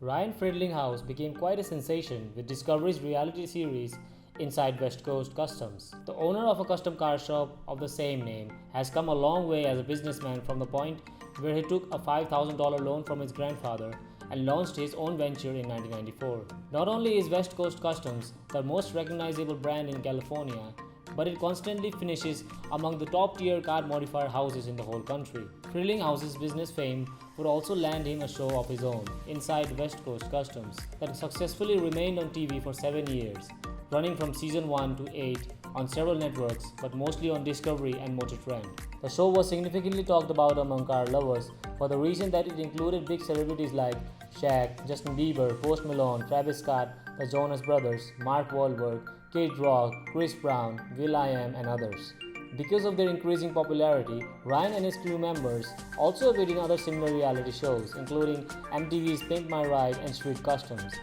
Ryan Friedlinghaus became quite a sensation with Discovery's reality series Inside West Coast Customs. The owner of a custom car shop of the same name has come a long way as a businessman from the point where he took a $5,000 loan from his grandfather and launched his own venture in 1994. Not only is West Coast Customs the most recognizable brand in California, but it constantly finishes among the top tier car modifier houses in the whole country. Friedlinghause's business fame would also land him a show of his own, Inside West Coast Customs, that successfully remained on TV for 7 years, running from season 1 to 8 on several networks, but mostly on Discovery and Motor Trend. The show was significantly talked about among car lovers for the reason that it included big celebrities like Shaq, Justin Bieber, Post Malone, Travis Scott, the Jonas Brothers, Mark Wahlberg, Kid Rock, Chris Brown, will.i.am, and others. Because of their increasing popularity, Ryan and his crew members also appeared in other similar reality shows, including MTV's Pimp My Ride and Street Customs.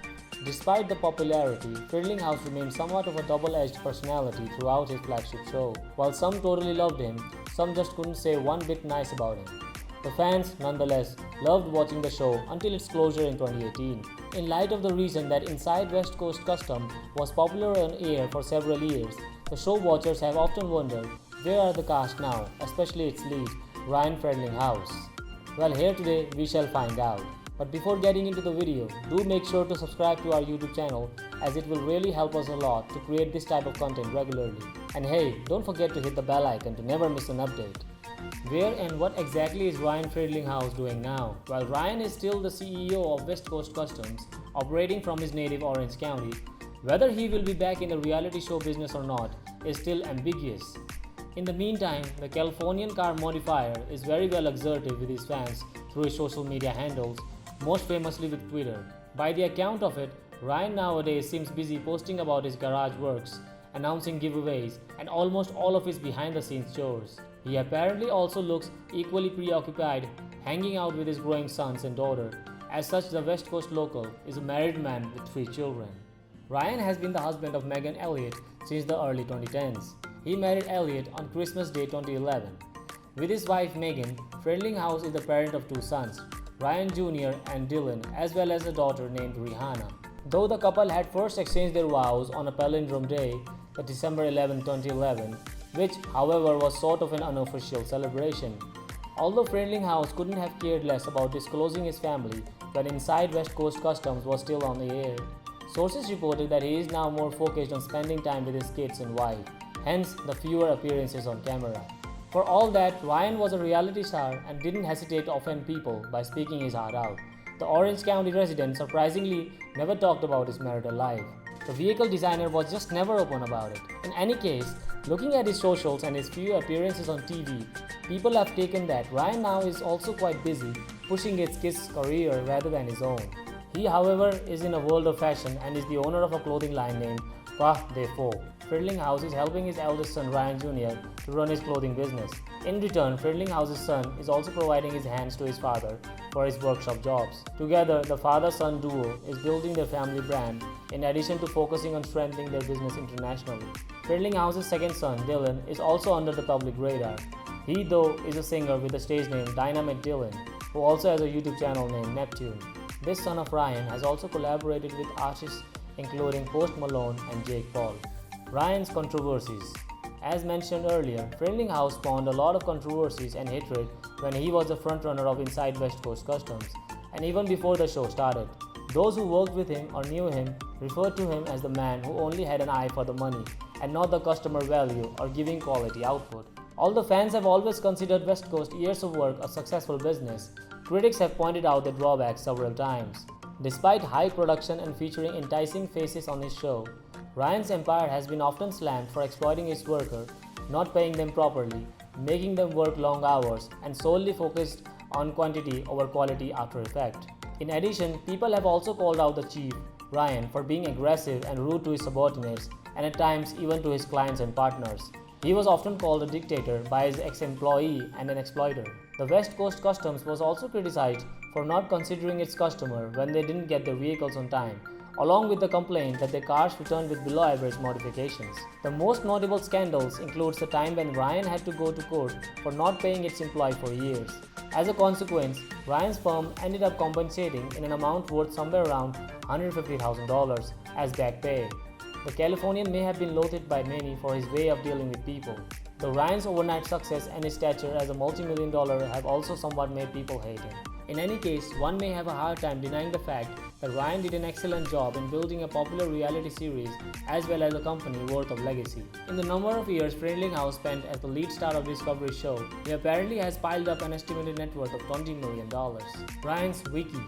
Despite the popularity, Friedlinghaus remained somewhat of a double-edged personality throughout his flagship show. While some totally loved him, some just couldn't say one bit nice about him. The fans, nonetheless, loved watching the show until its closure in 2018. In light of the reason that Inside West Coast Custom was popular on air for several years, the show watchers have often wondered, where are the cast now, especially its lead, Ryan Friedlinghaus? Well, here today we shall find out. But before getting into the video, do make sure to subscribe to our YouTube channel, as it will really help us a lot to create this type of content regularly. And hey, don't forget to hit the bell icon to never miss an update. Where and what exactly is Ryan Friedlinghaus doing now? While Ryan is still the CEO of West Coast Customs, operating from his native Orange County, whether he will be back in the reality show business or not is still ambiguous. In the meantime, the Californian car modifier is very well exerted with his fans through his social media handles, most famously with Twitter. By the account of it, Ryan nowadays seems busy posting about his garage works, announcing giveaways, and almost all of his behind-the-scenes chores. He apparently also looks equally preoccupied hanging out with his growing sons and daughter. As such, the West Coast local is a married man with 3 children. Ryan has been the husband of Megan Elliott since the early 2010s. He married Elliott on Christmas Day 2011. With his wife Megan, Friedlinghaus is the parent of 2 sons, Ryan Jr. and Dylan, as well as a daughter named Rihanna. Though the couple had first exchanged their vows on a palindrome day, the December 11, 2011, which, however, was sort of an unofficial celebration. Although Friedlinghaus couldn't have cared less about disclosing his family when Inside West Coast Customs was still on the air, sources reported that he is now more focused on spending time with his kids and wife, hence the fewer appearances on camera. For all that, Ryan was a reality star and didn't hesitate to offend people by speaking his heart out. The Orange County resident surprisingly never talked about his marital life. The vehicle designer was just never open about it. In any case, looking at his socials and his few appearances on TV, people have taken that Ryan now is also quite busy pushing his kids' career rather than his own. He, however, is in a world of fashion and is the owner of a clothing line named Pas de Faux. Friedlinghaus is helping his eldest son Ryan Jr. to run his clothing business. In return, Friedlinghaus' son is also providing his hands to his father for his workshop jobs. Together, the father-son duo is building their family brand in addition to focusing on strengthening their business internationally. Friedlinghaus' second son, Dylan, is also under the public radar. He, though, is a singer with the stage name Dynamite Dylan, who also has a YouTube channel named Neptune. This son of Ryan has also collaborated with artists including Post Malone and Jake Paul. Ryan's controversies. As mentioned earlier, Friedlinghaus spawned a lot of controversies and hatred when he was the frontrunner of Inside West Coast Customs, and even before the show started. Those who worked with him or knew him referred to him as the man who only had an eye for the money and not the customer value or giving quality output. Although fans have always considered West Coast years of work a successful business, critics have pointed out the drawbacks several times. Despite high production and featuring enticing faces on his show, Ryan's empire has been often slammed for exploiting his workers, not paying them properly, making them work long hours, and solely focused on quantity over quality after effect. In addition, people have also called out the chief, Ryan, for being aggressive and rude to his subordinates, and at times even to his clients and partners. He was often called a dictator by his ex-employee and an exploiter. The West Coast Customs was also criticized for not considering its customer when they didn't get their vehicles on time, along with the complaint that their cars returned with below average modifications. The most notable scandals includes the time when Ryan had to go to court for not paying its employee for years. As a consequence, Ryan's firm ended up compensating in an amount worth somewhere around $150,000 as back pay. The Californian may have been loathed by many for his way of dealing with people, though Ryan's overnight success and his stature as a multi-million-dollar have also somewhat made people hate him. In any case, one may have a hard time denying the fact that Ryan did an excellent job in building a popular reality series as well as a company worth of legacy. In the number of years Friedlinghaus spent as the lead star of Discovery's show, he apparently has piled up an estimated net worth of $20 million. Ryan's Wiki.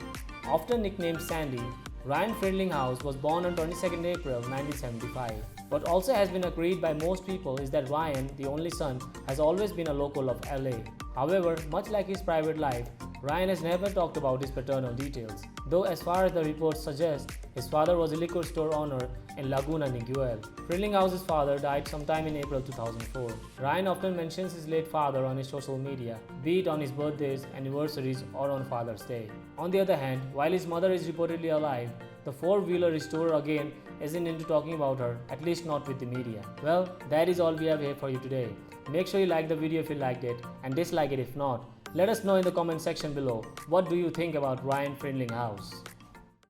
Often nicknamed Sandy, Ryan Friedlinghaus was born on 22nd April 1975. What also has been agreed by most people is that Ryan, the only son, has always been a local of LA. However, much like his private life, Ryan has never talked about his paternal details, though as far as the reports suggest, his father was a liquor store owner in Laguna Niguel. Friedlinghaus' father died sometime in April 2004. Ryan often mentions his late father on his social media, be it on his birthdays, anniversaries, or on Father's Day. On the other hand, while his mother is reportedly alive, the four-wheeler restorer again isn't into talking about her, at least not with the media. Well, that is all we have here for you today. Make sure you like the video if you liked it and dislike it if not. Let us know in the comment section below, what do you think about Ryan Friedlinghaus?